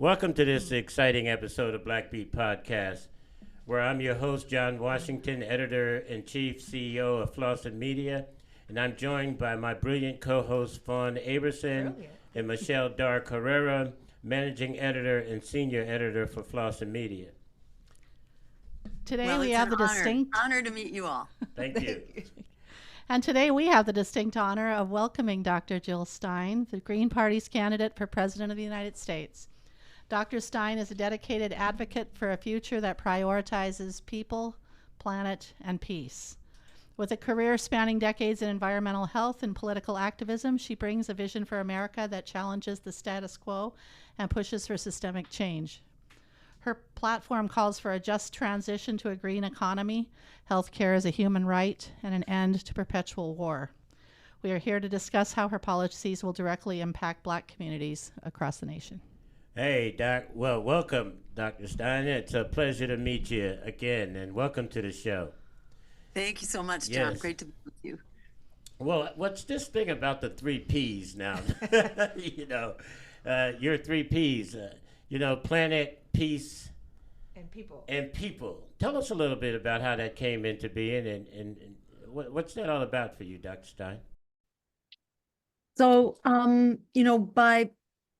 Welcome to this exciting episode of Black Beat Podcast, where I'm your host, John Washington, editor-in-chief, CEO of Flossin Media, and I'm joined by my brilliant co-hosts, Fawn Aberson and Michelle Darr Carrera, managing editor and senior editor for Flossin Media. Today we have the distinct honor to meet you all. Thank you. And today we have the distinct honor of welcoming Dr. Jill Stein, the Green Party's candidate for President of the United States. Dr. Stein is a dedicated advocate for a future that prioritizes people, planet, and peace. With a career spanning decades in environmental health and political activism, she brings a vision for America that challenges the status quo and pushes for systemic change. Her platform calls for a just transition to a green economy, healthcare as a human right, and an end to perpetual war. We are here to discuss how her policies will directly impact Black communities across the nation. Hey, Doc. Well, welcome, Dr. Stein. It's a pleasure to meet you again, and welcome to the show. Thank you so much, John. Yes. Great to be with you. Well, what's this thing about the three P's now? Your three P's, planet, peace, and people. And people. Tell us a little bit about how that came into being and what's that all about for you, Dr. Stein? So, by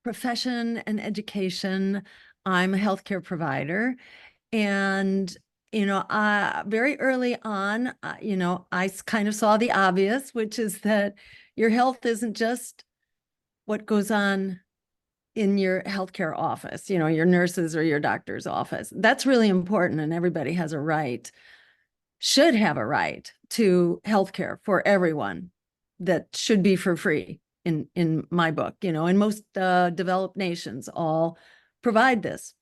profession and education, I'm a healthcare provider. And, very early on, I kind of saw the obvious, which is that your health isn't just what goes on in your healthcare office, your nurses or your doctor's office. That's really important, and everybody has a right, should have a right to healthcare for everyone. That should be for free in my book, and most developed nations all provide this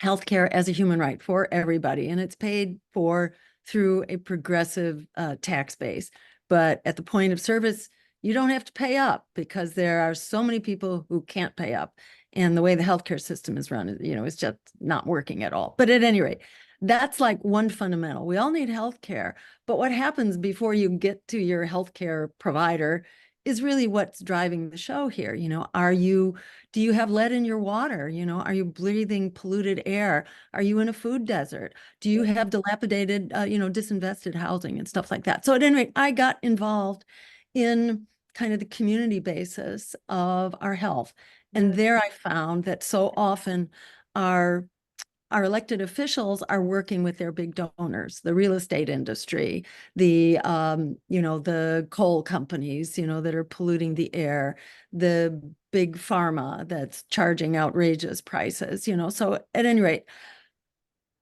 healthcare as a human right for everybody, and it's paid for through a progressive tax base. But at the point of service, you don't have to pay up because there are so many people who can't pay up. And the way the healthcare system is run, is just not working at all. But at any rate, that's like one fundamental. We all need healthcare. But what happens before you get to your healthcare provider is really what's driving the show here. Do you have lead in your water? Are you breathing polluted air? Are you in a food desert? Do you have dilapidated, disinvested housing and stuff like that? So at any rate, I got involved in kind of the community basis of our health. And there I found that so often our elected officials are working with their big donors, the real estate industry, the coal companies, that are polluting the air, the big pharma that's charging outrageous prices, So at any rate,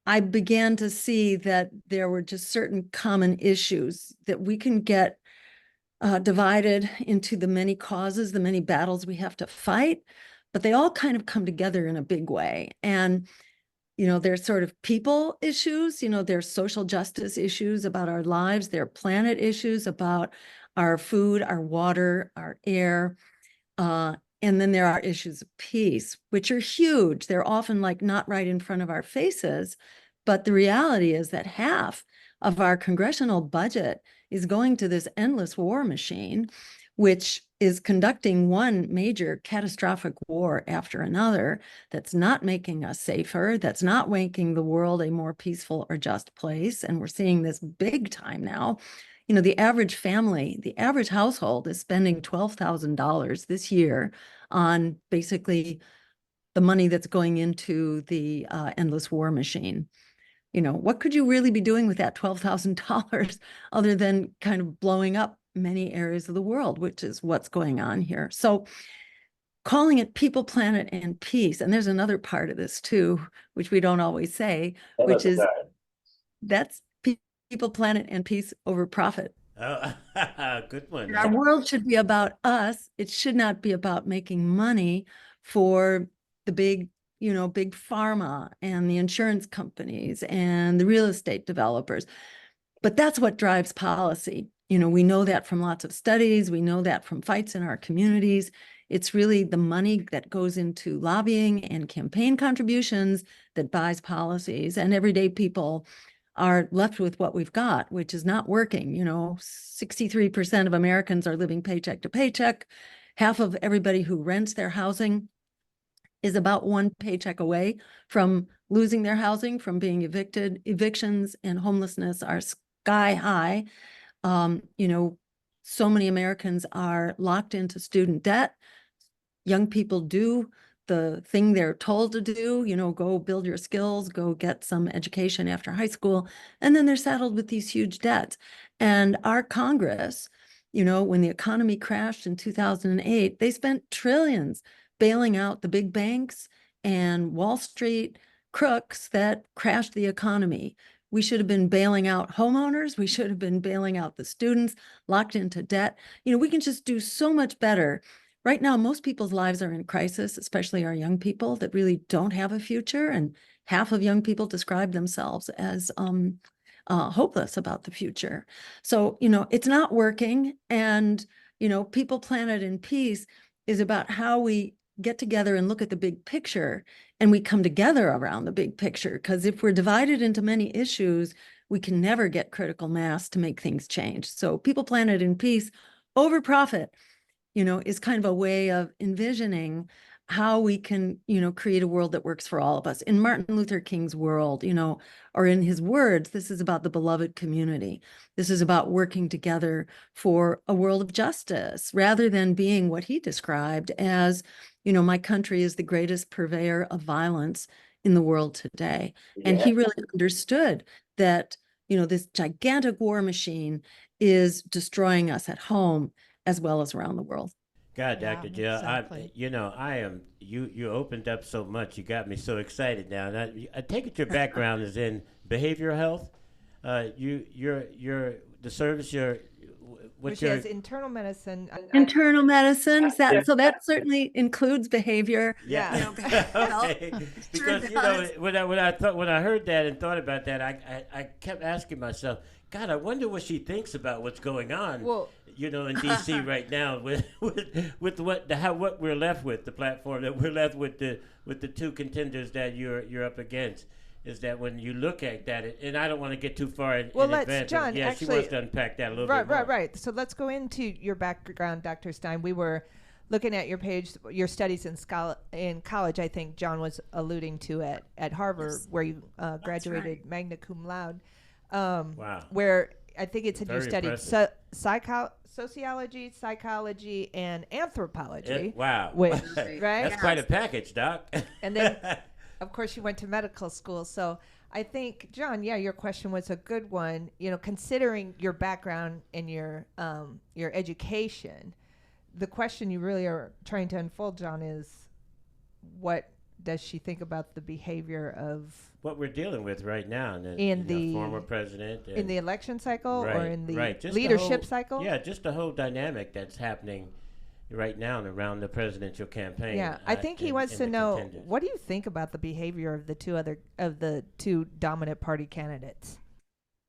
I began to see that there were just certain common issues that we can get divided into the many causes, the many battles we have to fight, but they all kind of come together in a big way. And there's sort of people issues, there's social justice issues about our lives, there are planet issues about our food, our water, our air. And then there are issues of peace, which are huge. They're often like not right in front of our faces. But the reality is that half of our congressional budget is going to this endless war machine, which is conducting one major catastrophic war after another that's not making us safer, that's not making the world a more peaceful or just place. And we're seeing this big time now. The average family, the average household is spending $12,000 this year on basically the money that's going into the endless war machine. What could you really be doing with that $12,000 other than kind of blowing up many areas of the world, which is what's going on here. So calling it people, planet, and peace. And there's another part of this too, which we don't always say, which is that's people, planet, and peace over profit. Oh, good one. Our world should be about us. It should not be about making money for the big pharma and the insurance companies and the real estate developers. But that's what drives policy. We know that from lots of studies. We know that from fights in our communities. It's really the money that goes into lobbying and campaign contributions that buys policies. And everyday people are left with what we've got, which is not working. 63% of Americans are living paycheck to paycheck. Half of everybody who rents their housing is about one paycheck away from losing their housing, from being evicted. Evictions and homelessness are sky high. So many Americans are locked into student debt. Young people do the thing they're told to do, go build your skills, go get some education after high school, and then they're saddled with these huge debts. And our Congress, when the economy crashed in 2008, they spent trillions bailing out the big banks and Wall Street crooks that crashed the economy. We should have been bailing out homeowners. We should have been bailing out the students locked into debt. We can just do so much better. Right now, most people's lives are in crisis, especially our young people that really don't have a future. And half of young people describe themselves as hopeless about the future. So, it's not working. And, People, Planet, and Peace is about how we get together and look at the big picture, and we come together around the big picture. Because if we're divided into many issues, we can never get critical mass to make things change. So People, Planet, and Peace over profit, is kind of a way of envisioning how we can, create a world that works for all of us. In Martin Luther King's world, or in his words, this is about the beloved community. This is about working together for a world of justice, rather than being what he described as, my country is the greatest purveyor of violence in the world today. And he really understood that, this gigantic war machine is destroying us at home as well as around the world. God, Yeah, Dr. Jill, exactly. I am, you opened up so much. You got me so excited now. And I take it your background is in behavioral health. The service, Which is internal medicine. Internal medicine, so that certainly includes behavior. Yeah. Okay. Sure Because does. when I heard that and thought about that, I kept asking myself, God, I wonder what she thinks about what's going on. Well, in DC right now with what we're left with, the platform that we're left with, the two contenders that you're up against, is that when you look at that, and I don't want to get too far in advance. John, yeah, actually, she wants to unpack that a little bit more. Right. So let's go into your background, Dr. Stein. We were looking at your page, your studies in college. I think John was alluding to it at Harvard, Yes. where you graduated right. magna cum laude. Wow. Where I think it said you Very studied impressive. sociology, psychology, and anthropology. Wow. Which, Right. right? That's quite a package, Doc. And then, of course, you went to medical school. So I think, John, your question was a good one. Considering your background and your education, the question you really are trying to unfold, John, is what does she think about the behavior of what we're dealing with right now, and In the- former president in the election cycle or Right, in the right. Just the leadership whole- cycle? Yeah, just the whole dynamic that's happening right now and around the presidential campaign. Yeah, I think he wants to know, what do you think about the behavior of the two dominant party candidates?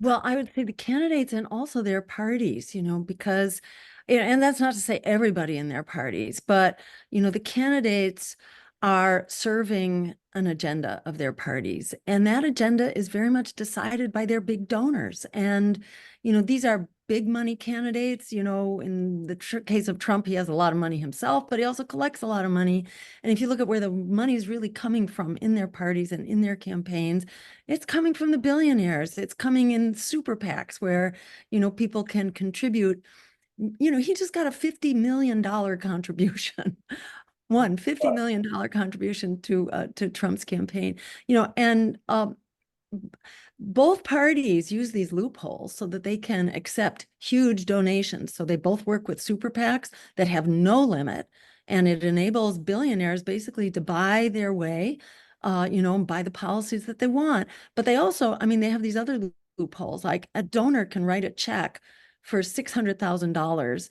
Well, I would say the candidates and also their parties, because, and that's not to say everybody in their parties, but, the candidates are serving an agenda of their parties. And that agenda is very much decided by their big donors. And, these are big money candidates. In the case of Trump, he has a lot of money himself, but he also collects a lot of money. And if you look at where the money is really coming from in their parties and in their campaigns, it's coming from the billionaires. It's coming in super PACs where, people can contribute. He just got a $50 million contribution. $50 million contribution to Trump's campaign, and both parties use these loopholes so that they can accept huge donations. So they both work with super PACs that have no limit, and it enables billionaires basically to buy their way, and buy the policies that they want. But they also, they have these other loopholes, like a donor can write a check for $600,000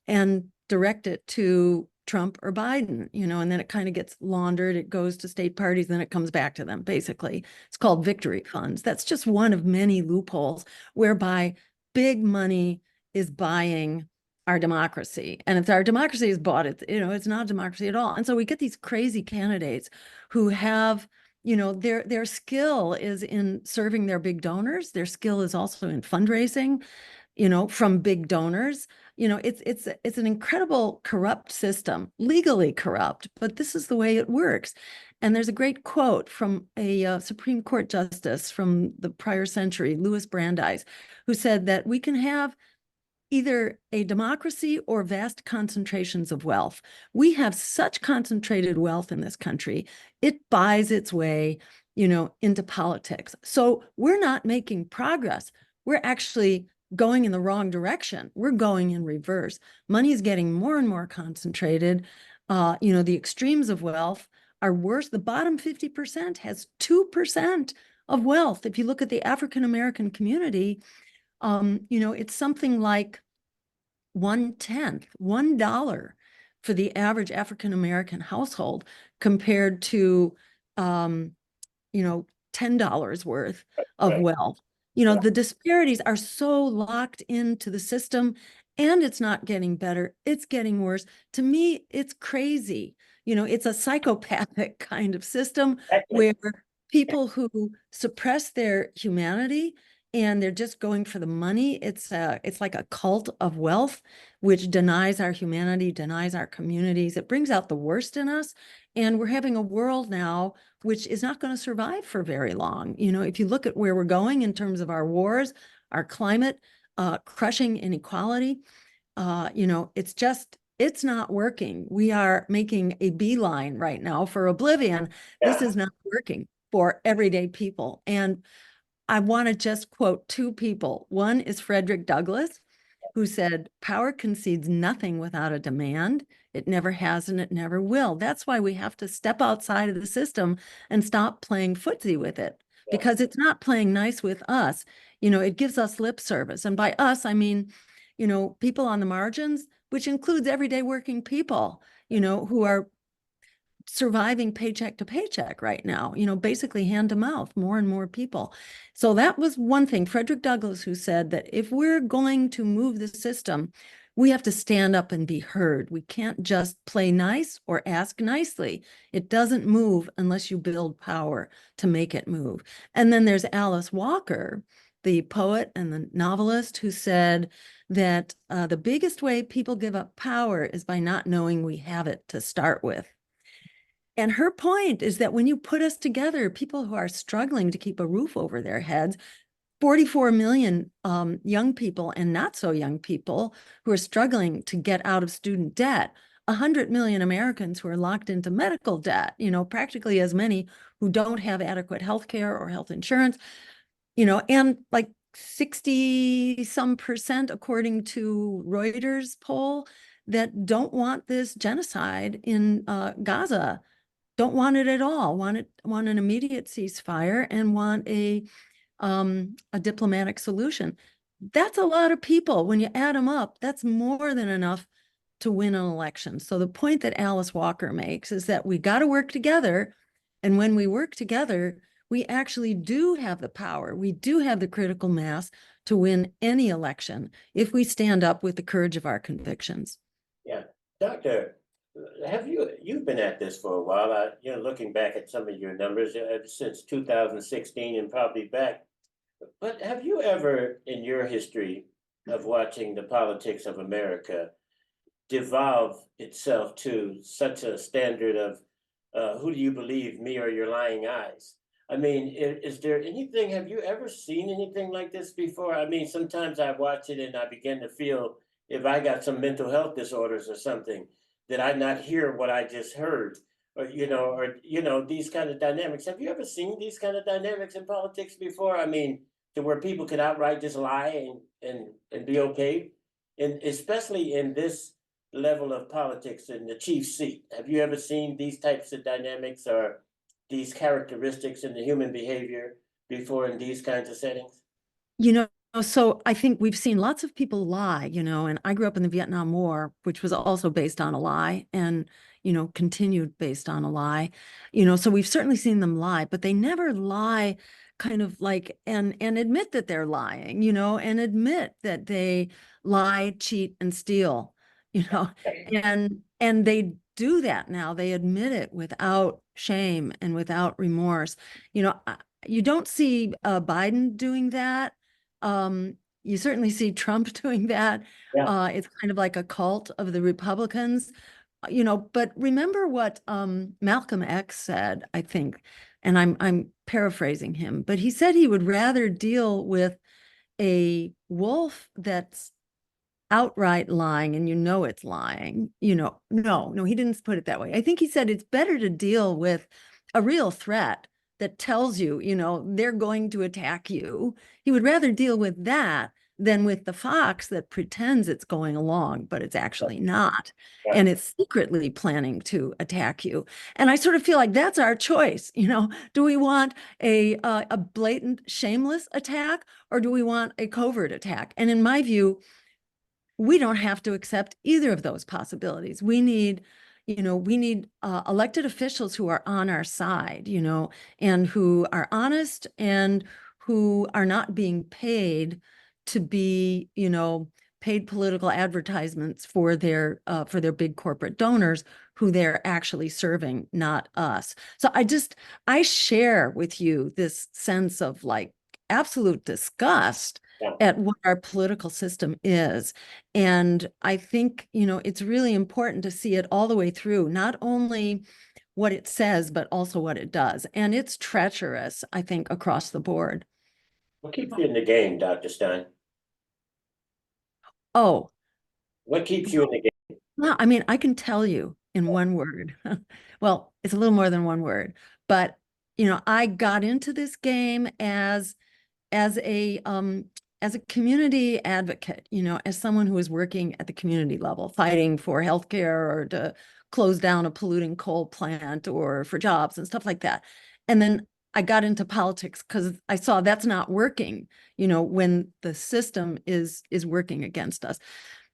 and direct it to Trump or Biden, and then it kind of gets laundered. It goes to state parties, then it comes back to them, basically. It's called victory funds. That's just one of many loopholes whereby big money is buying our democracy. And if our democracy is bought, it's not a democracy at all. And so we get these crazy candidates who have, their skill is in serving their big donors. Their skill is also in fundraising. from big donors. It's an incredible corrupt system, legally corrupt, but this is the way it works. And there's a great quote from a Supreme Court justice from the prior century, Louis Brandeis, who said that we can have either a democracy or vast concentrations of wealth. We have such concentrated wealth in this country, it buys its way, into politics. So we're not making progress. We're actually going in the wrong direction. We're going in reverse. Money is getting more and more concentrated. The extremes of wealth are worse. The bottom 50% has 2% of wealth. If you look at the African American community, it's something like 1/10, $1 for the average African American household compared to, $10 worth of wealth. The disparities are so locked into the system, and it's not getting better. It's getting worse. To me, it's crazy. It's a psychopathic kind of system where people who suppress their humanity and they're just going for the money. It's like a cult of wealth, which denies our humanity, denies our communities. It brings out the worst in us. And we're having a world now which is not going to survive for very long. If you look at where we're going in terms of our wars, our climate, crushing inequality, it's not working. We are making a beeline right now for oblivion. This is not working for everyday people. And I want to just quote two people. One is Frederick Douglass, who said, "Power concedes nothing without a demand. It never has and it never will." That's why we have to step outside of the system and stop playing footsie with it, because it's not playing nice with us. It gives us lip service. And by us, I mean, people on the margins, which includes everyday working people, who are surviving paycheck to paycheck right now, basically hand to mouth, more and more people. So that was one thing, Frederick Douglass, who said that if we're going to move the system, we have to stand up and be heard. We can't just play nice or ask nicely. It doesn't move unless you build power to make it move. And then there's Alice Walker, the poet and the novelist, who said that the biggest way people give up power is by not knowing we have it to start with. And her point is that when you put us together, people who are struggling to keep a roof over their heads, 44 million young people and not so young people who are struggling to get out of student debt, 100 million Americans who are locked into medical debt, practically as many who don't have adequate health care or health insurance, and like 60 some percent, according to Reuters poll, that don't want this genocide in Gaza. Don't want it at all, want an immediate ceasefire and want a diplomatic solution. That's a lot of people. When you add them up, that's more than enough to win an election. So the point that Alice Walker makes is that we got to work together. And when we work together, we actually do have the power. We do have the critical mass to win any election if we stand up with the courage of our convictions. Yeah. Doctor, you've been at this for a while, looking back at some of your numbers since 2016 and probably back, but have you ever in your history of watching the politics of America devolve itself to such a standard of who do you believe, me or your lying eyes? I mean, is there anything, have you ever seen anything like this before? I mean, sometimes I watch it and I begin to feel if I got some mental health disorders or something, did I not hear what I just heard? Or these kind of dynamics. Have you ever seen these kind of dynamics in politics before? I mean, to where people could outright just lie and be okay? And especially in this level of politics in the chief seat. Have you ever seen these types of dynamics or these characteristics in the human behavior before in these kinds of settings? So I think we've seen lots of people lie, and I grew up in the Vietnam War, which was also based on a lie and, continued based on a lie, so we've certainly seen them lie, but they never lie kind of like, and admit that they're lying, and admit that they lie, cheat, and steal, and they do that now. They admit it without shame and without remorse. You don't see Biden doing that. You certainly see Trump doing that. Yeah. It's kind of like a cult of the Republicans, but remember what Malcolm X said, I think, and I'm paraphrasing him, but he said he would rather deal with a wolf that's outright lying and it's lying. No, he didn't put it that way. I think he said it's better to deal with a real threat that tells you, they're going to attack you. He would rather deal with that than with the fox that pretends it's going along, but it's actually not. Right. And it's secretly planning to attack you. And I sort of feel like that's our choice. Do we want a blatant, shameless attack, or do we want a covert attack? And in my view, we don't have to accept either of those possibilities. We need elected officials who are on our side, and who are honest and who are not being paid to be, paid political advertisements for their big corporate donors who they're actually serving, not us. So I share with you this sense of like absolute disgust at what our political system is. And I think, it's really important to see it all the way through, not only what it says, but also what it does. And it's treacherous, I think, across the board. What keeps you in the game, Dr. Stein? Oh, What keeps you in the game? well, I mean, I can tell you in one word. Well, it's a little more than one word, but I got into this game as a community advocate, as someone who was working at the community level, fighting for healthcare or to close down a polluting coal plant or for jobs and stuff like that. And then I got into politics because I saw that's not working, when the system is working against us.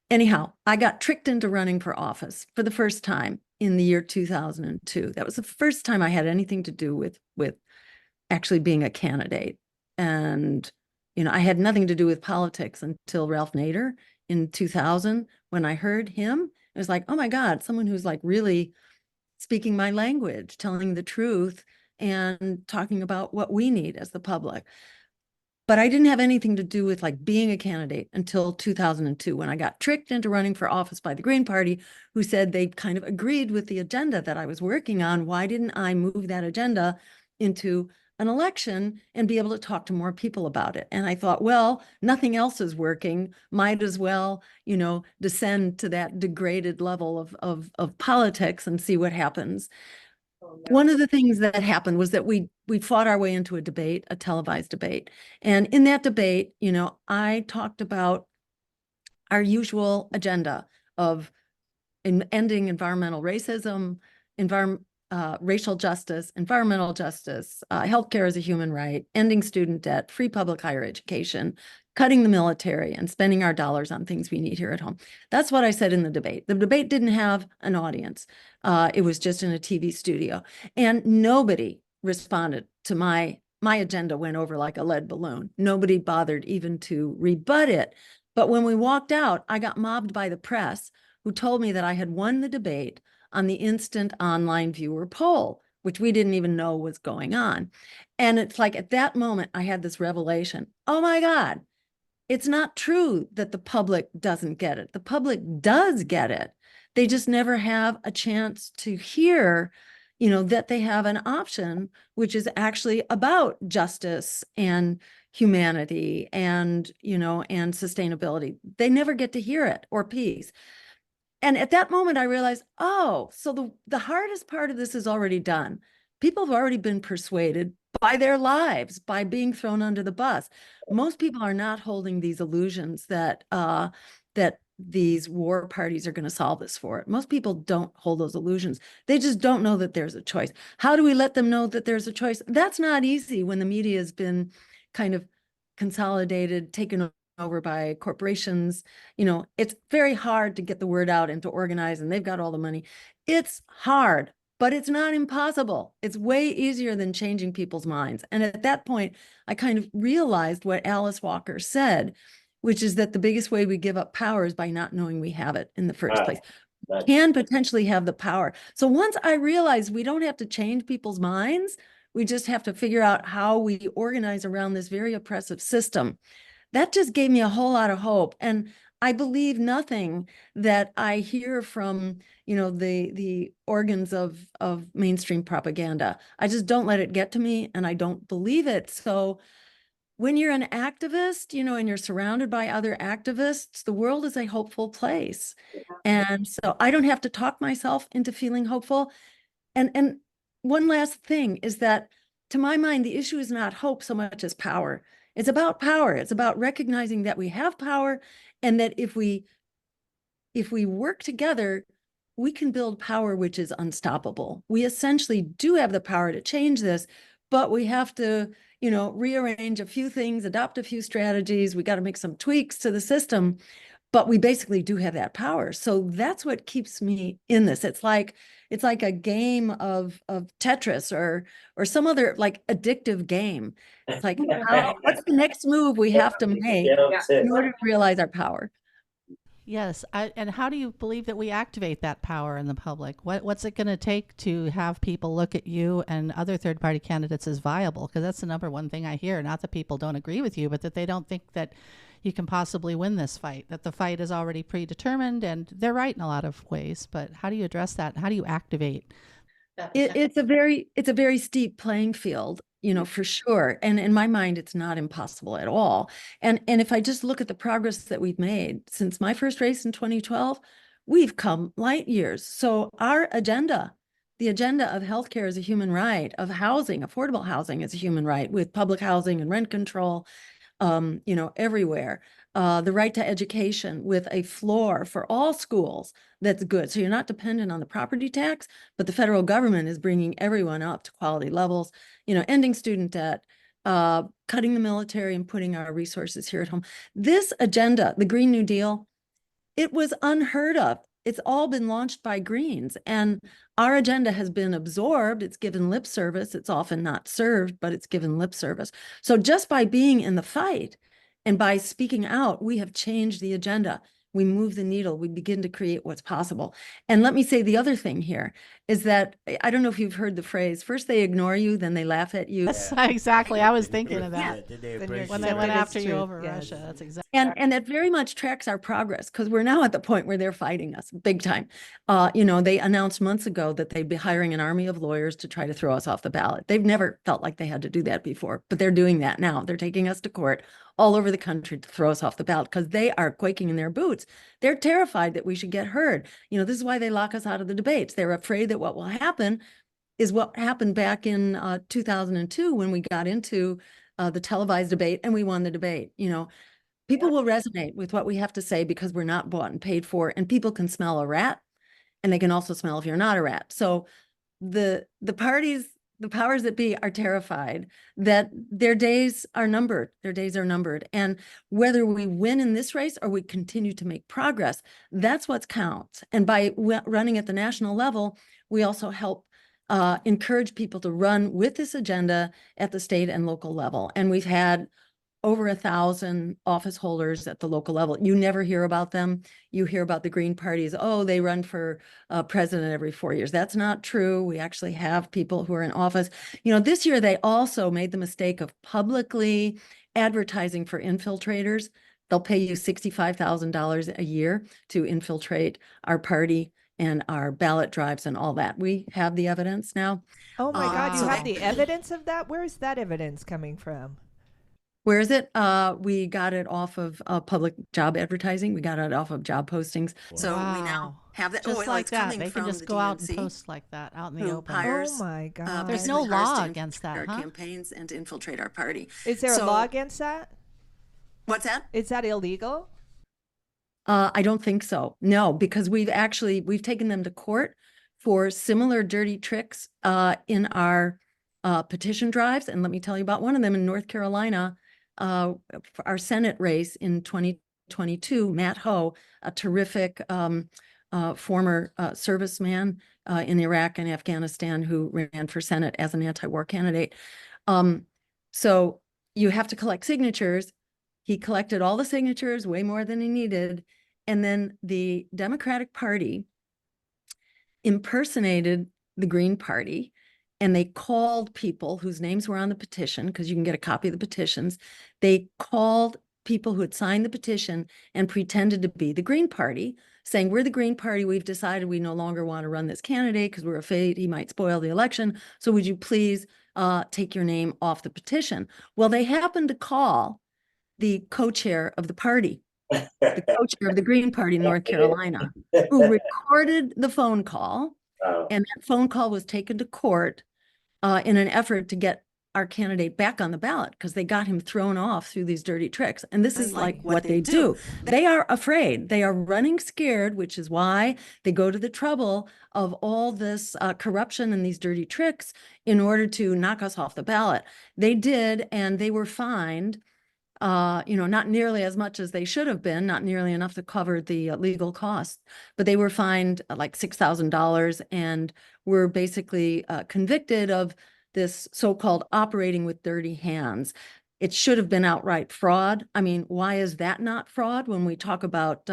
Anyhow, I got tricked into running for office for the first time in the year 2002. That was the first time I had anything to do with actually being a candidate. And, I had nothing to do with politics until Ralph Nader in 2000. When I heard him, it was like, oh my God, someone who's like really speaking my language, telling the truth and talking about what we need as the public. But I didn't have anything to do with like being a candidate until 2002, when I got tricked into running for office by the Green Party, who said they kind of agreed with the agenda that I was working on. Why didn't I move that agenda into an election and be able to talk to more people about it? And I thought, well, nothing else is working. Might as well, descend to that degraded level of politics and see what happens. One of the things that happened was that we fought our way into a debate, a televised debate. And in that debate, I talked about our usual agenda of ending environmental racism, racial justice, environmental justice, healthcare as a human right, ending student debt, free public higher education, cutting the military, and spending our dollars on things we need here at home. That's what I said in the debate. The debate didn't have an audience. It was just in a TV studio. And nobody responded to my agenda. Went over like a lead balloon. Nobody bothered even to rebut it. But when we walked out, I got mobbed by the press, who told me that I had won the debate on the instant online viewer poll, which we didn't even know was going on. And it's like at that moment, I had this revelation. Oh my God, it's not true that the public doesn't get it. The public does get it. They just never have a chance to hear, that they have an option, which is actually about justice and humanity and, and sustainability. They never get to hear it, or peace. And at that moment, I realized, oh, so the hardest part of this is already done. People have already been persuaded by their lives, by being thrown under the bus. Most people are not holding these illusions that these war parties are going to solve this for it. Most people don't hold those illusions. They just don't know that there's a choice. How do we let them know that there's a choice? That's not easy when the media has been kind of consolidated, taken over by corporations. It's very hard to get the word out and to organize, and they've got all the money. It's hard, but it's not impossible. It's way easier than changing people's minds. And at that point, I kind of realized what Alice Walker said, which is that the biggest way we give up power is by not knowing we have it in the first place. We can potentially have the power. So once I realized we don't have to change people's minds, we just have to figure out how we organize around this very oppressive system. that just gave me a whole lot of hope. And I believe nothing that I hear from, the organs of mainstream propaganda. I just don't let it get to me, and I don't believe it. So when you're an activist, and you're surrounded by other activists, the world is a hopeful place. And so I don't have to talk myself into feeling hopeful. And one last thing is that, to my mind, the issue is not hope so much as power. It's about power. It's about recognizing that we have power, and that if we work together, we can build power which is unstoppable. We essentially do have the power to change this, but we have to, rearrange a few things, adopt a few strategies. We got to make some tweaks to the system, but we basically do have that power. So that's what keeps me in this. It's like a game of Tetris or some other like addictive game. It's like, what's the next move we have to make in order to realize our power? Yes, and how do you believe that we activate that power in the public? What's it going to take to have people look at you and other third-party candidates as viable? Because that's the number one thing I hear. Not that people don't agree with you, but that they don't think that you can possibly win this fight, that the fight is already predetermined, and they're right in a lot of ways. But how do you address that? How do you activate that? It's a very steep playing field, for sure. And in my mind, it's not impossible at all. And if I just look at the progress that we've made since my first race in 2012, we've come light years. So our agenda, the agenda of healthcare as a human right, of housing, affordable housing as a human right, with public housing and rent control, everywhere. The right to education with a floor for all schools that's good. So you're not dependent on the property tax, but the federal government is bringing everyone up to quality levels, ending student debt, cutting the military and putting our resources here at home. This agenda, the Green New Deal, it was unheard of. It's all been launched by Greens, and our agenda has been absorbed. It's given lip service. It's often not served, but it's given lip service. So just by being in the fight and by speaking out, we have changed the agenda. We move the needle. We begin to create what's possible. And let me say the other thing here is that, I don't know if you've heard the phrase, first they ignore you, then they laugh at you. Yes, exactly. I was thinking of that. When When they went after you over Russia, that's exactly. And that very much tracks our progress, because we're now at the point where they're fighting us big time. They announced months ago that they'd be hiring an army of lawyers to try to throw us off the ballot. They've never felt like they had to do that before, but they're doing that now. They're taking us to court all over the country to throw us off the ballot because they are quaking in their boots. They're terrified that we should get heard. This is why they lock us out of the debates. They're afraid that what will happen is what happened back in 2002 when we got into the televised debate and we won the debate. People will resonate with what we have to say because we're not bought and paid for, and people can smell a rat, and they can also smell if you're not a rat. So the powers that be are terrified that their days are numbered. And whether we win in this race or we continue to make progress, that's what counts. And by running at the national level, we also help encourage people to run with this agenda at the state and local level. And we've had over 1,000 office holders at the local level. You never hear about them. You hear about the Green parties. Oh, they run for president every 4 years. That's not true. We actually have people who are in office. This year they also made the mistake of publicly advertising for infiltrators. They'll pay you $65,000 a year to infiltrate our party and our ballot drives and all that. We have the evidence now. Oh my God, you so have the evidence of that? Where is that evidence coming from? Where is it? We got it off of public job advertising. We got it off of job postings. So we now have that. Just like it's that. coming They can from just the go out and DNC, post like that out in the who open. hires, Oh my God. There's no basically hires law to against infiltrate that, our huh? campaigns and to infiltrate our party. Is there a law against that? What's that? Is that illegal? I don't think so. No, because we've taken them to court for similar dirty tricks in our petition drives. And let me tell you about one of them in North Carolina. For our Senate race in 2022, Matt Ho, a terrific former serviceman in Iraq and Afghanistan who ran for Senate as an anti-war candidate. So you have to collect signatures. He collected all the signatures, way more than he needed. And then the Democratic Party impersonated the Green Party, and they called people whose names were on the petition, because you can get a copy of the petitions. They called people who had signed the petition and pretended to be the Green Party, saying, we're the Green Party. We've decided we no longer want to run this candidate because we're afraid he might spoil the election. So would you please take your name off the petition? Well, they happened to call the co-chair of the party, the co-chair of the Green Party in North Carolina, who recorded the phone call. And that phone call was taken to court in an effort to get our candidate back on the ballot because they got him thrown off through these dirty tricks. And this is like what they do. They are afraid. They are running scared, which is why they go to the trouble of all this corruption and these dirty tricks in order to knock us off the ballot. They did, and they were fined. Not nearly as much as they should have been, not nearly enough to cover the legal costs, but they were fined like $6,000 and were basically convicted of this so-called operating with dirty hands. It should have been outright fraud. I mean, why is that not fraud when we talk about,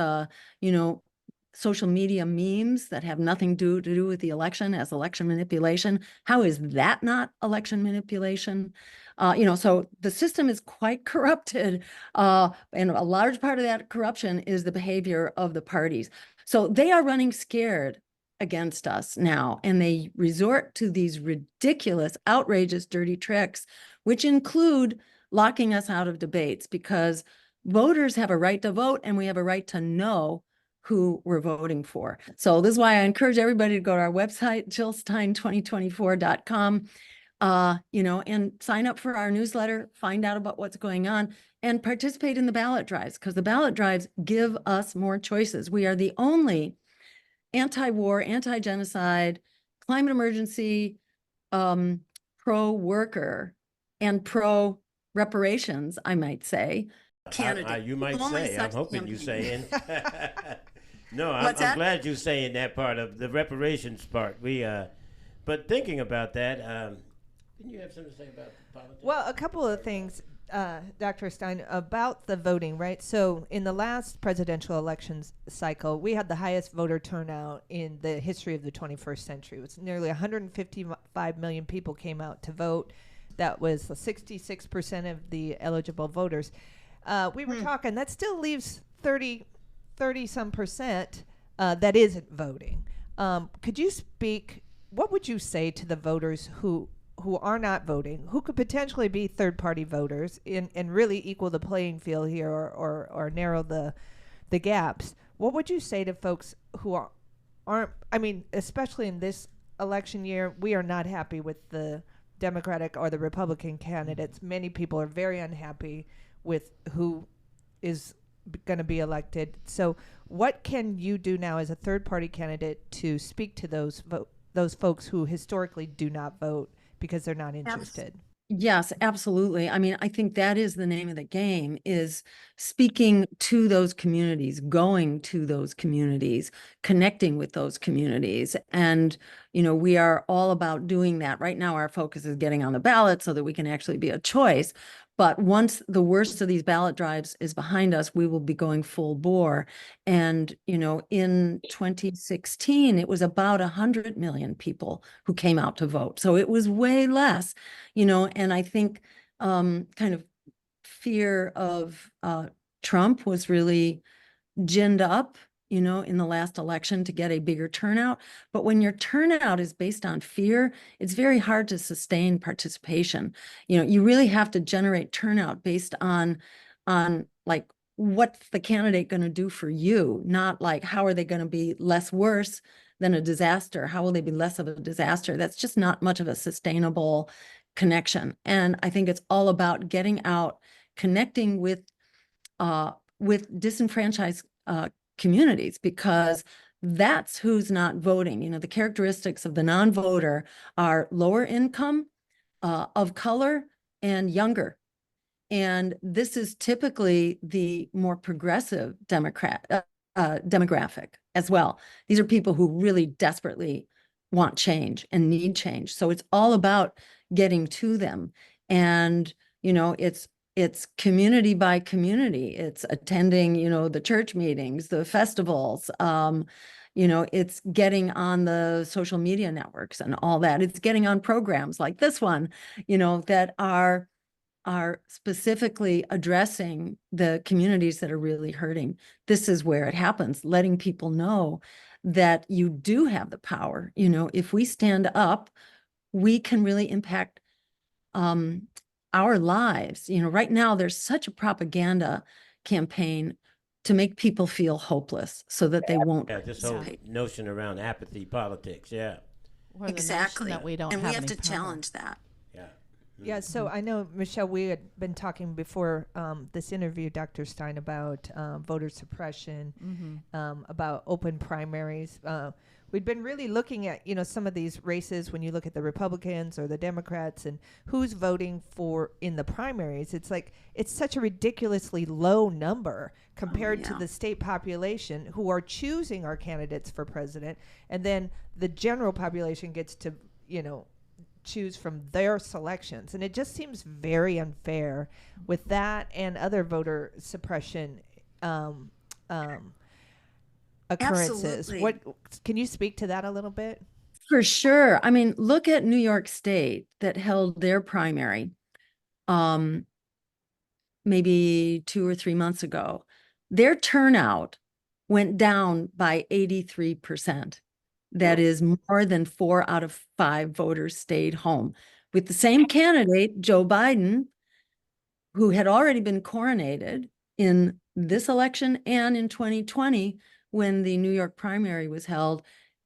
social media memes that have nothing to do with the election as election manipulation? How is that not election manipulation? So the system is quite corrupted, and a large part of that corruption is the behavior of the parties. So they are running scared against us now, and they resort to these ridiculous, outrageous, dirty tricks, which include locking us out of debates, because voters have a right to vote and we have a right to know who we're voting for. So this is why I encourage everybody to go to our website, jillstein2024.com, and sign up for our newsletter, find out about what's going on, and participate in the ballot drives, because the ballot drives give us more choices. We are the only anti-war, anti-genocide, climate emergency, pro-worker, and pro-reparations, I might say, candidate. You might say, I'm hoping you're saying. No, I'm glad you're saying that part of the reparations part. But thinking about that, didn't you have something to say about politics? Well, a couple of things, Dr. Stein, about the voting, right? So in the last presidential elections cycle, we had the highest voter turnout in the history of the 21st century. It was nearly 155 million people came out to vote. That was 66% of the eligible voters. We were talking, that still leaves 30 some percent that isn't voting. Could you speak, what would you say to the voters who are not voting, who could potentially be third-party voters and really equal the playing field here or narrow the gaps? What would you say to folks who aren't, I mean, especially in this election year, we are not happy with the Democratic or the Republican candidates. Many people are very unhappy with who is going to be elected. So what can you do now as a third-party candidate to speak to those folks who historically do not vote because they're not interested? Yes, absolutely. I mean, I think that is the name of the game, is speaking to those communities, going to those communities, connecting with those communities. And, we are all about doing that. Right now, our focus is getting on the ballot so that we can actually be a choice. But once the worst of these ballot drives is behind us, we will be going full bore. And, in 2016, it was about 100 million people who came out to vote. So it was way less, and I think kind of fear of Trump was really ginned up, in the last election to get a bigger turnout. But when your turnout is based on fear, it's very hard to sustain participation. You really have to generate turnout based on like, what's the candidate going to do for you? Not like, how are they going to be less worse than a disaster? How will they be less of a disaster? That's just not much of a sustainable connection. And I think it's all about getting out, connecting with disenfranchised communities, because that's who's not voting. The characteristics of the non-voter are lower income, of color, and younger. And this is typically the more progressive demographic as well. These are people who really desperately want change and need change. So it's all about getting to them. And, it's community by community. It's attending, the church meetings, the festivals, it's getting on the social media networks and all that. It's getting on programs like this one, that are are specifically addressing the communities that are really hurting. This is where it happens, letting people know that you do have the power. You know, if we stand up, we can really impact our lives. You know, right now there's such a propaganda campaign to make people feel hopeless so that they won't. Yeah, this whole notion around apathy politics. Yeah. Or the Exactly. notion that we don't and have we have any to power. challenge that. Yeah. Yeah, so I know, Michelle, we had been talking before this interview, Dr. Stein, about voter suppression, about open primaries. We'd been really looking at, some of these races when you look at the Republicans or the Democrats and who's voting for in the primaries. It's like, it's such a ridiculously low number compared to the state population who are choosing our candidates for president. And then the general population gets to, choose from their selections, and it just seems very unfair with that and other voter suppression occurrences. Absolutely. What can you speak to that a little bit? For sure. I mean, look at New York State that held their primary maybe 2 or 3 months ago. Their turnout went down by 83%. That is more than 4 out of 5 voters stayed home. With the same candidate, Joe Biden, who had already been coronated in this election and in 2020, when the New York primary was held,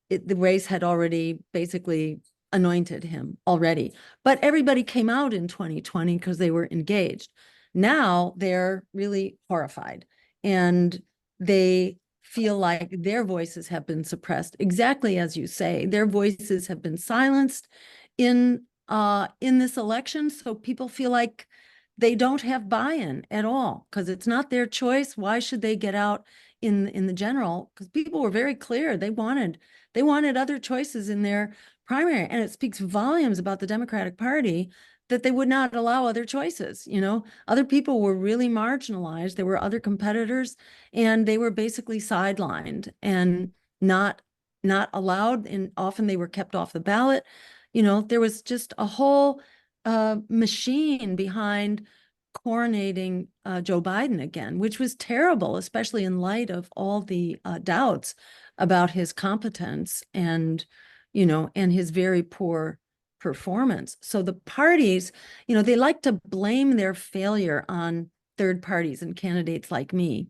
the race had already basically anointed him already. But everybody came out in 2020 because they were engaged. Now they're really horrified, and they feel like their voices have been suppressed, exactly as you say. Their voices have been silenced in this election, so people feel like they don't have buy-in at all because it's not their choice. Why should they get out in the general? Because people were very clear. They wanted other choices in their primary, and it speaks volumes about the Democratic Party that they would not allow other choices. Other people were really marginalized. There were other competitors, and they were basically sidelined and not allowed, and often they were kept off the ballot. There was just a whole machine behind coronating Joe Biden again, which was terrible, especially in light of all the doubts about his competence and his very poor performance. So the parties, they like to blame their failure on third parties and candidates like me.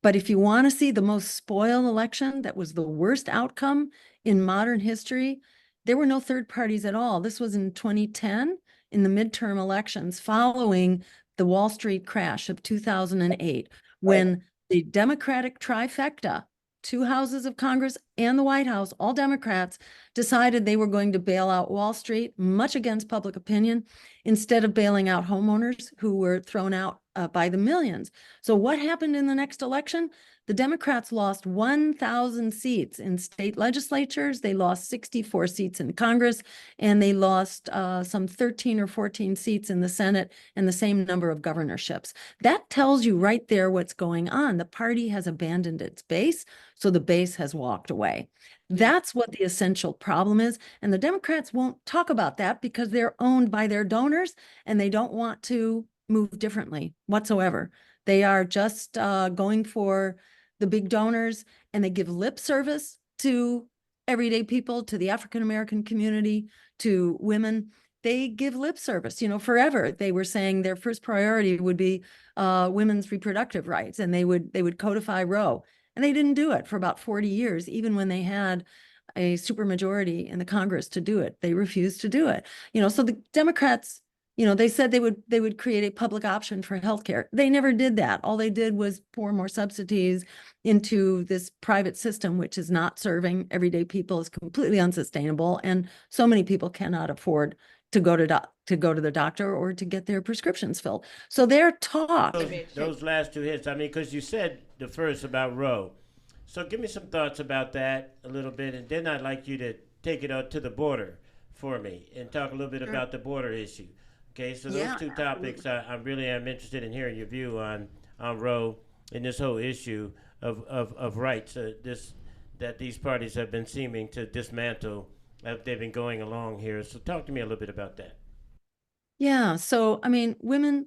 But if you want to see the most spoiled election that was the worst outcome in modern history, there were no third parties at all. This was in 2010 in the midterm elections following the Wall Street crash of 2008, when the Democratic trifecta, 2 houses of Congress and the White House, all Democrats, decided they were going to bail out Wall Street, much against public opinion, instead of bailing out homeowners who were thrown out by the millions. So what happened in the next election? The Democrats lost 1,000 seats in state legislatures. They lost 64 seats in Congress, and they lost some 13 or 14 seats in the Senate and the same number of governorships. That tells you right there what's going on. The party has abandoned its base, so the base has walked away. That's what the essential problem is. And the Democrats won't talk about that because they're owned by their donors, and they don't want to move differently whatsoever. They are just going for the big donors, and they give lip service to everyday people, to the African-American community, to women. They give lip service, forever. They were saying their first priority would be women's reproductive rights, and they would codify Roe. And they didn't do it for about 40 years, even when they had a supermajority in the Congress to do it. They refused to do it. So the Democrats, they said they would create a public option for healthcare. They never did that. All they did was pour more subsidies into this private system, which is not serving everyday people, is completely unsustainable, and so many people cannot afford to go to the doctor or to get their prescriptions filled. So their talk. Those last 2 hits, because you said the first about Roe. So give me some thoughts about that a little bit, and then I'd like you to take it out to the border for me and talk a little bit about the border issue. Okay, so those 2 topics, I really am interested in hearing your view on Roe and this whole issue of rights that these parties have been seeming to dismantle as they've been going along here. So talk to me a little bit about that. Yeah. So, I mean, women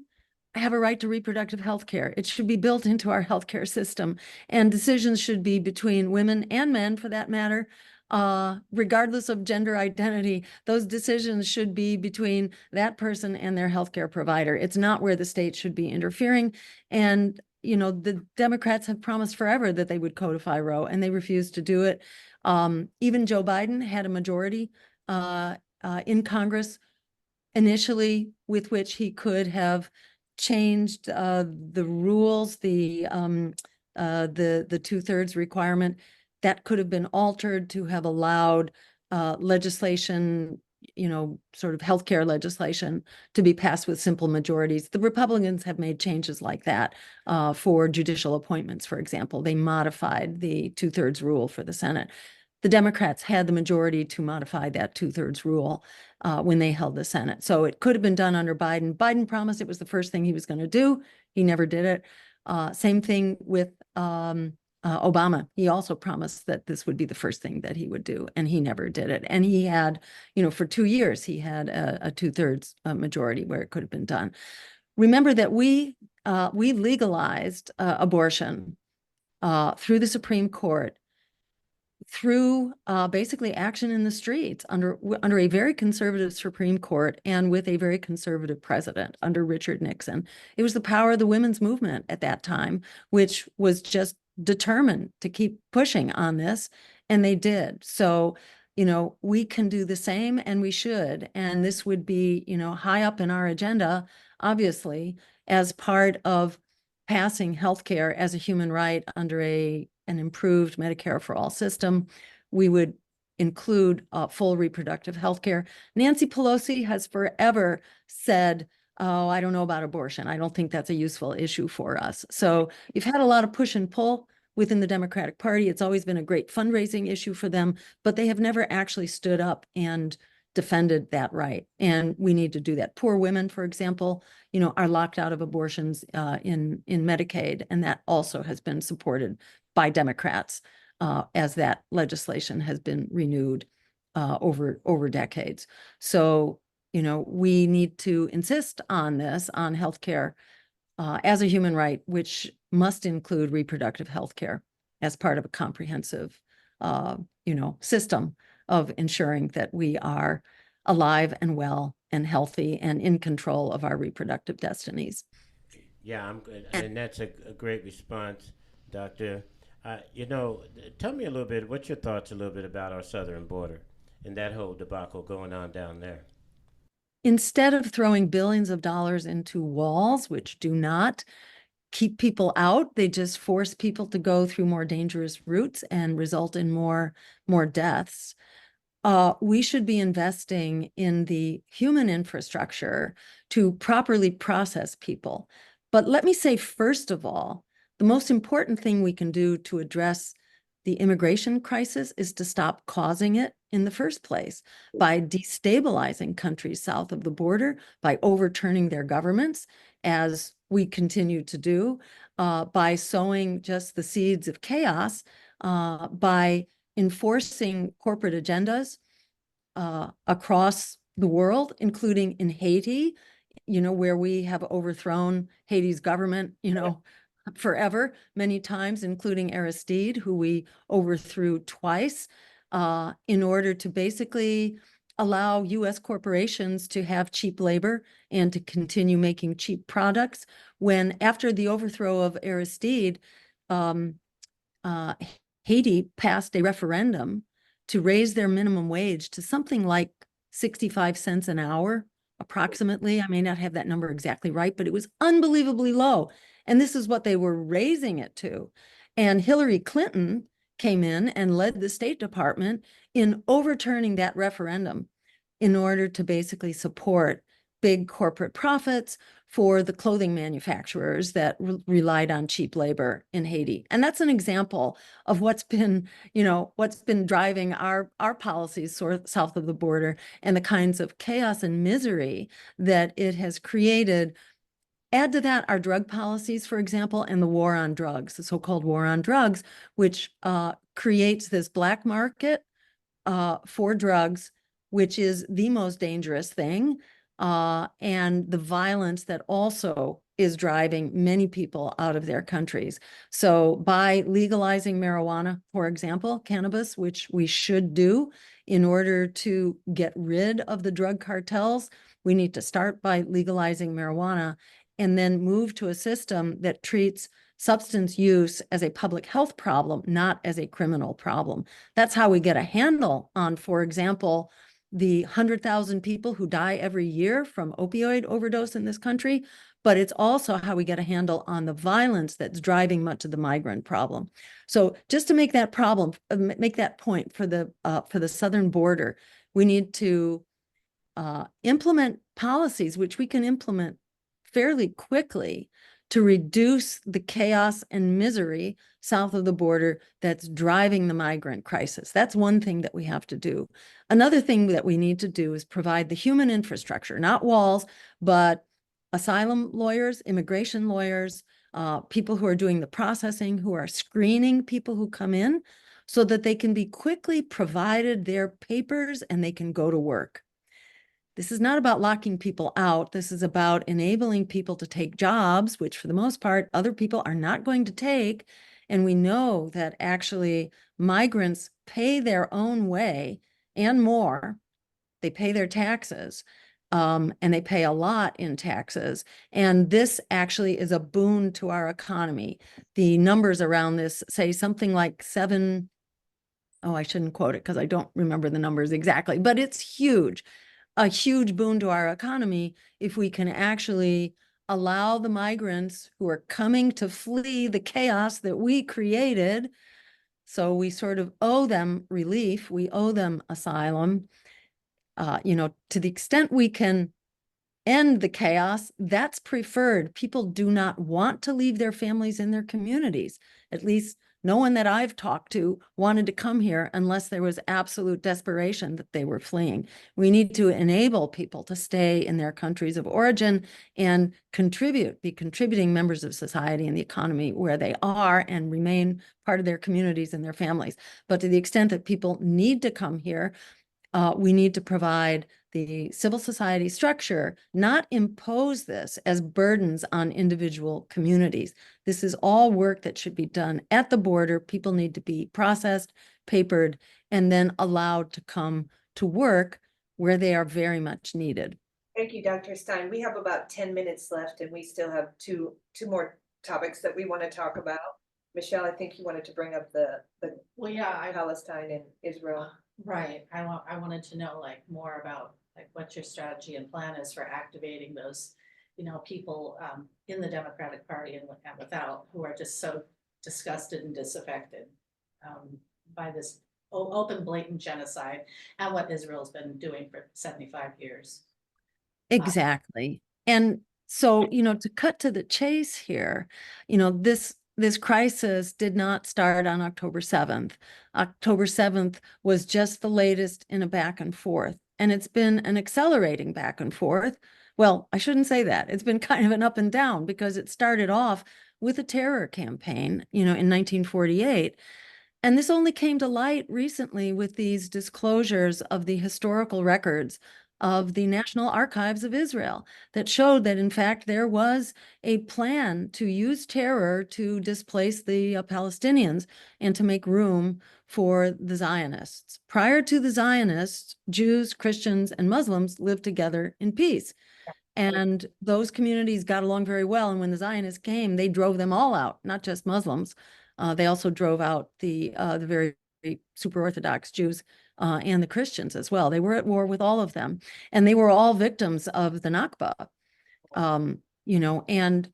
have a right to reproductive health care. It should be built into our healthcare system, and decisions should be between women and men, for that matter. Regardless of gender identity, those decisions should be between that person and their healthcare provider. It's not where the state should be interfering. And, the Democrats have promised forever that they would codify Roe, and they refused to do it. Even Joe Biden had a majority in Congress initially with which he could have changed the rules, the 2/3 requirement that could have been altered to have allowed legislation, sort of healthcare legislation to be passed with simple majorities. The Republicans have made changes like that for judicial appointments, for example. They modified the 2/3 rule for the Senate. The Democrats had the majority to modify that 2/3 rule when they held the Senate. So it could have been done under Biden. Biden promised it was the first thing he was going to do. He never did it. Same thing with Obama. He also promised that this would be the first thing that he would do, and he never did it. And he had, for 2 years, he had a 2/3 majority where it could have been done. Remember that we legalized abortion through the Supreme Court, through basically action in the streets under a very conservative Supreme Court and with a very conservative president under Richard Nixon. It was the power of the women's movement at that time, which was just determined to keep pushing on this, and they did. So, we can do the same, and we should. And this would be, high up in our agenda, obviously, as part of passing healthcare as a human right under an improved Medicare for all system. We would include full reproductive health care. Nancy Pelosi has forever said, oh, I don't know about abortion. I don't think that's a useful issue for us. So you've had a lot of push and pull within the Democratic Party. It's always been a great fundraising issue for them, but they have never actually stood up and defended that right. And we need to do that. Poor women, for example, are locked out of abortions in Medicaid, and that also has been supported by Democrats as that legislation has been renewed over decades. So, we need to insist on this, on healthcare as a human right, which must include reproductive health care as part of a comprehensive, system of ensuring that we are alive and well and healthy and in control of our reproductive destinies. Yeah, I'm good. And that's a great response, Doctor. Tell me a little bit, what's your thoughts a little bit about our southern border and that whole debacle going on down there? Instead of throwing billions of dollars into walls, which do not keep people out, they just force people to go through more dangerous routes and result in more deaths. We should be investing in the human infrastructure to properly process people. But let me say, first of all, the most important thing we can do to address the immigration crisis is to stop causing it in the first place by destabilizing countries south of the border, by overturning their governments, as we continue to do, by sowing just the seeds of chaos, by enforcing corporate agendas across the world, including in Haiti, where we have overthrown Haiti's government, forever, many times, including Aristide, who we overthrew twice, in order to basically allow U.S. corporations to have cheap labor and to continue making cheap products. When, after the overthrow of Aristide, Haiti passed a referendum to raise their minimum wage to something like 65 cents an hour, approximately. I may not have that number exactly right, but it was unbelievably low. And this is what they were raising it to. And Hillary Clinton came in and led the State Department in overturning that referendum in order to basically support big corporate profits for the clothing manufacturers that relied on cheap labor in Haiti. And that's an example of what's been driving our policies south of the border and the kinds of chaos and misery that it has created. Add to that our drug policies, for example, and the war on drugs, the so-called war on drugs, which creates this black market for drugs, which is the most dangerous thing and the violence that also is driving many people out of their countries. So by legalizing marijuana, for example, cannabis, which we should do in order to get rid of the drug cartels, we need to start by legalizing marijuana and then move to a system that treats substance use as a public health problem, not as a criminal problem. That's how we get a handle on, for example, the 100,000 people who die every year from opioid overdose in this country, but it's also how we get a handle on the violence that's driving much of the migrant problem. So just to make that make that point for the southern border, we need to implement policies which we can implement fairly quickly to reduce the chaos and misery south of the border that's driving the migrant crisis. That's one thing that we have to do. Another thing that we need to do is provide the human infrastructure, not walls, but asylum lawyers, immigration lawyers, people who are doing the processing, who are screening people who come in so that they can be quickly provided their papers and they can go to work. This is not about locking people out. This is about enabling people to take jobs, which for the most part, other people are not going to take. And we know that actually migrants pay their own way and more. They pay their taxes, and they pay a lot in taxes. And this actually is a boon to our economy. The numbers around this say something like I shouldn't quote it because I don't remember the numbers exactly, but it's huge. A huge boon to our economy if we can actually allow the migrants who are coming to flee the chaos that we created. So we sort of owe them relief. We owe them asylum. To the extent we can end the chaos, that's preferred. People do not want to leave their families and their communities. At least no one that I've talked to wanted to come here unless there was absolute desperation that they were fleeing. We need to enable people to stay in their countries of origin and be contributing members of society and the economy where they are and remain part of their communities and their families. But to the extent that people need to come here, we need to provide the civil society structure, not impose this as burdens on individual communities. This is all work that should be done at the border. People need to be processed, papered, and then allowed to come to work where they are very much needed. Thank you, Dr. Stein. We have about 10 minutes left, and we still have two more topics that we want to talk about. Michelle, I think you wanted to bring up the Palestine and Israel. Right. I wanted to know more about what your strategy and plan is for activating those, people in the Democratic Party and without, who are just so disgusted and disaffected by this open, blatant genocide and what Israel's been doing for 75 years. Exactly. And so, to cut to the chase here, this crisis did not start on October 7th. October 7th was just the latest in a back and forth. And it's been an accelerating back and forth. Well, I shouldn't say that. It's been kind of an up and down because it started off with a terror campaign, in 1948. And this only came to light recently with these disclosures of the historical records of the National Archives of Israel that showed that, in fact, there was a plan to use terror to displace the Palestinians and to make room for the Zionists. Prior to the Zionists, Jews, Christians, and Muslims lived together in peace. And those communities got along very well. And when the Zionists came, they drove them all out, not just Muslims. They also drove out the very super Orthodox Jews and the Christians as well. They were at war with all of them, and they were all victims of the Nakba. And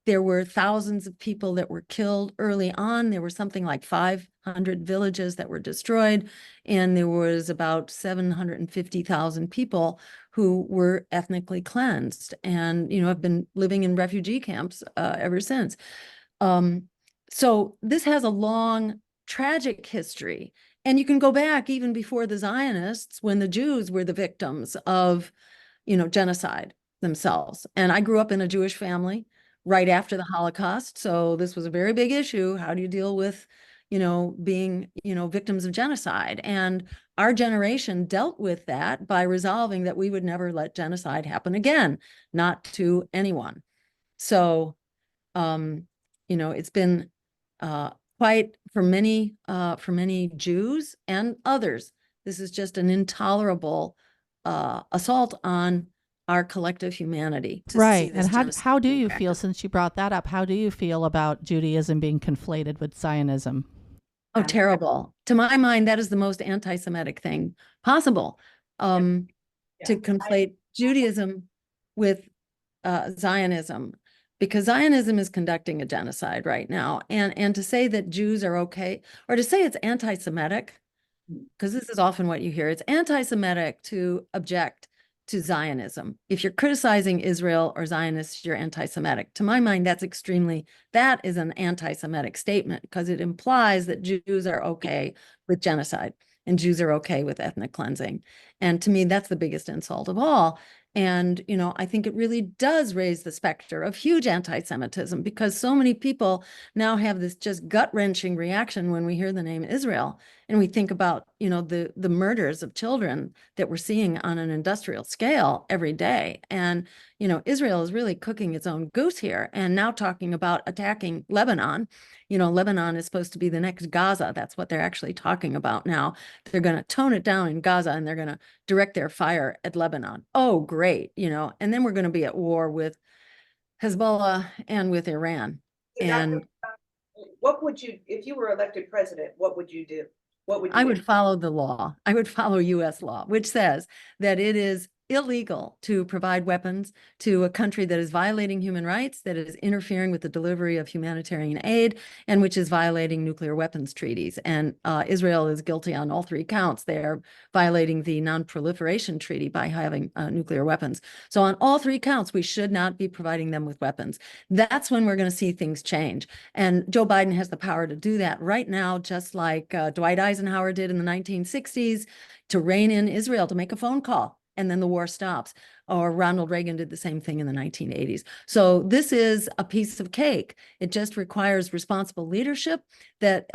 there were thousands of people that were killed early on. There were something like 500 villages that were destroyed, and there was about 750,000 people who were ethnically cleansed and, have been living in refugee camps ever since. So this has a long, tragic history. And you can go back even before the Zionists, when the Jews were the victims of, genocide themselves. And I grew up in a Jewish family right after the Holocaust. So this was a very big issue. How do you deal with, being, victims of genocide? And our generation dealt with that by resolving that we would never let genocide happen again, not to anyone. So, it's been quite for many Jews and others. This is just an intolerable assault on our collective humanity. Right. And how do you feel, since you brought that up, how do you feel about Judaism being conflated with Zionism? Oh, terrible. To my mind, that is the most anti-Semitic thing possible. To conflate Judaism with Zionism, because Zionism is conducting a genocide right now. And to say that Jews are okay, or to say it's anti-Semitic, because this is often what you hear, it's anti-Semitic to object to Zionism. If you're criticizing Israel or Zionists, you're anti-Semitic. To my mind, that is an anti-Semitic statement, because it implies that Jews are okay with genocide and Jews are okay with ethnic cleansing. And to me, that's the biggest insult of all. And, I think it really does raise the specter of huge anti-Semitism, because so many people now have this just gut-wrenching reaction when we hear the name Israel. And we think about, the murders of children that we're seeing on an industrial scale every day. And, Israel is really cooking its own goose here, and now talking about attacking Lebanon. Lebanon is supposed to be the next Gaza. That's what they're actually talking about now. They're going to tone it down in Gaza, and they're going to direct their fire at Lebanon. Oh, great. And then we're going to be at war with Hezbollah and with Iran. And what would you, if you were elected president, what would you do? I would follow the law. I would follow U.S. law, which says that it is illegal to provide weapons to a country that is violating human rights, that is interfering with the delivery of humanitarian aid, and which is violating nuclear weapons treaties. And Israel is guilty on all three counts. They are violating the non-proliferation treaty by having nuclear weapons. So on all three counts, we should not be providing them with weapons. That's when we're going to see things change. And Joe Biden has the power to do that right now, just like Dwight Eisenhower did in the 1960s, to rein in Israel, to make a phone call, and then the war stops. Or Ronald Reagan did the same thing in the 1980s. So this is a piece of cake. It just requires responsible leadership that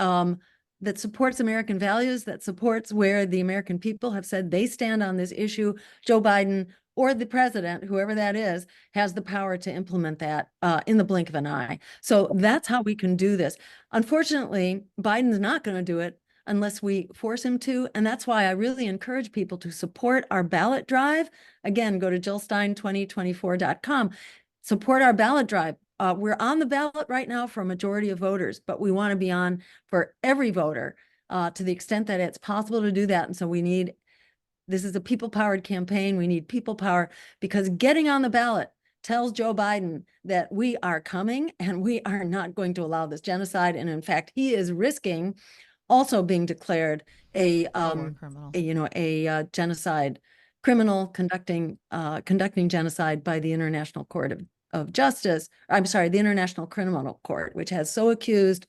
supports American values, that supports where the American people have said they stand on this issue. Joe Biden or the president, whoever that is, has the power to implement that in the blink of an eye. So that's how we can do this. Unfortunately, Biden's not going to do it unless we force him to. And that's why I really encourage people to support our ballot drive. Again, go to jillstein2024.com. Support our ballot drive. We're on the ballot right now for a majority of voters, but we want to be on for every voter to the extent that it's possible to do that. And so this is a people-powered campaign. We need people power, because getting on the ballot tells Joe Biden that we are coming and we are not going to allow this genocide. And in fact, he is risking also being declared a genocide criminal, conducting genocide by the International Court of Justice. I'm sorry, the International Criminal Court, which has so accused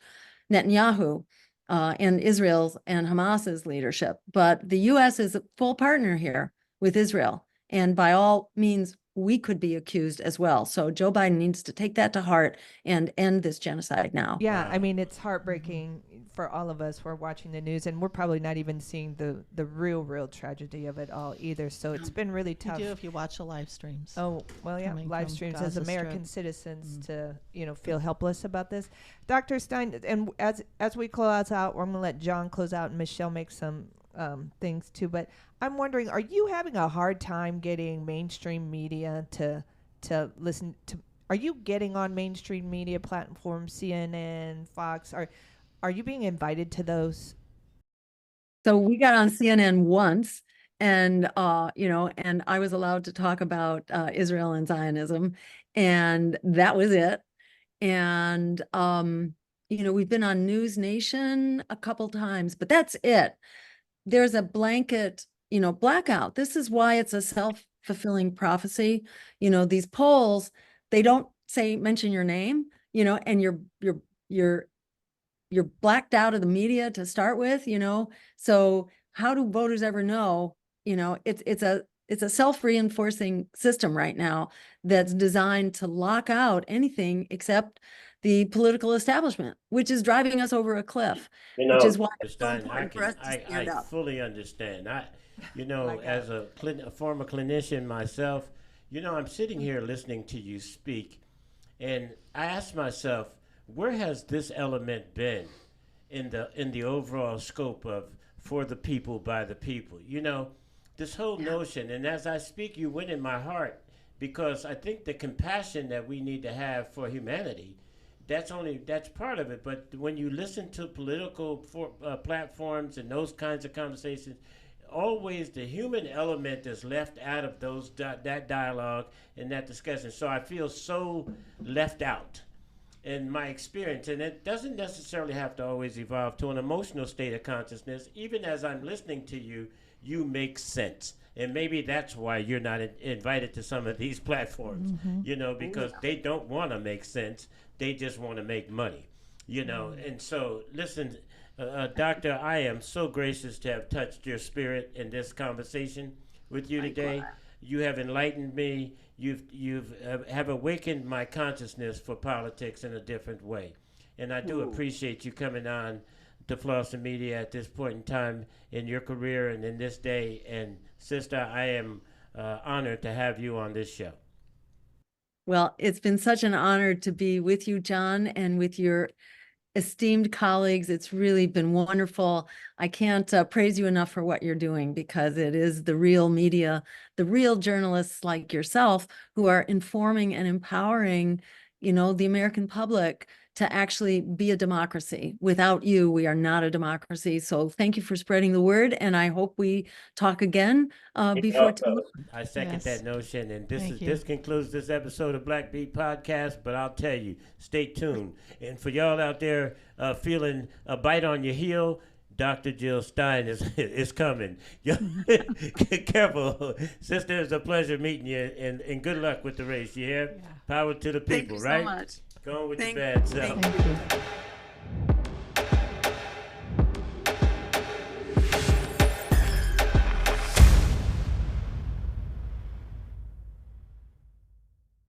Netanyahu and Israel's and Hamas's leadership. But the U.S. is a full partner here with Israel, and by all means, we could be accused as well. So Joe Biden needs to take that to heart and end this genocide now. Yeah, I mean, it's heartbreaking for all of us who are watching the news, and we're probably not even seeing the real tragedy of it all either. So it's been really tough. You do if you watch the live streams. Oh, well, yeah, live streams as American citizens to, feel helpless about this. Dr. Stein, and as we close out, I'm going to let John close out and Michelle make some things too, but I'm wondering, are you having a hard time getting mainstream media to listen to? Are you getting on mainstream media platforms, CNN, Fox? Are you being invited to those? So we got on CNN once, and and I was allowed to talk about Israel and Zionism, and that was it. And we've been on News Nation a couple times, but that's it. There's a blanket blackout. This is why it's a self-fulfilling prophecy. These polls, they don't mention your name, and you're blacked out of the media to start with, so how do voters ever know? It's a self-reinforcing system right now that's designed to lock out anything except the political establishment, which is driving us over a cliff, You which know, is why Mr. so Stein, important for us to stand I up. fully understand. Like As a former clinician myself, I'm sitting here listening to you speak, and I ask myself, where has this element been in the overall scope of for the people by the people? This whole notion, and as I speak, you went in my heart, because I think the compassion that we need to have for humanity, that's part of it. But when you listen to political platforms and those kinds of conversations, always the human element is left out of that dialogue and that discussion. So I feel so left out in my experience, and it doesn't necessarily have to always evolve to an emotional state of consciousness. Even as I'm listening to you, you make sense. And maybe that's why you're not invited to some of these platforms, because they don't want to make sense. They just want to make money, And so, listen, Doctor, I am so gracious to have touched your spirit in this conversation with you today. You have enlightened me. You've have awakened my consciousness for politics in a different way. And I do appreciate you coming on to Flossin Media at this point in time in your career and in this day. And sister, I am honored to have you on this show. Well, it's been such an honor to be with you, John, and with your esteemed colleagues. It's really been wonderful. I can't praise you enough for what you're doing, because it is the real media, the real journalists like yourself who are informing and empowering, the American public to actually be a democracy. Without you, we are not a democracy. So thank you for spreading the word, and I hope we talk again before too long. I second that notion, and this concludes this episode of Black Beat Podcast. But I'll tell you, stay tuned. And for y'all out there feeling a bite on your heel, Dr. Jill Stein is coming. Careful, sister. It's a pleasure meeting you, and good luck with the race. You hear? Yeah. Power to the people, Thank you right? so much. Go on with your bad self. Thank you.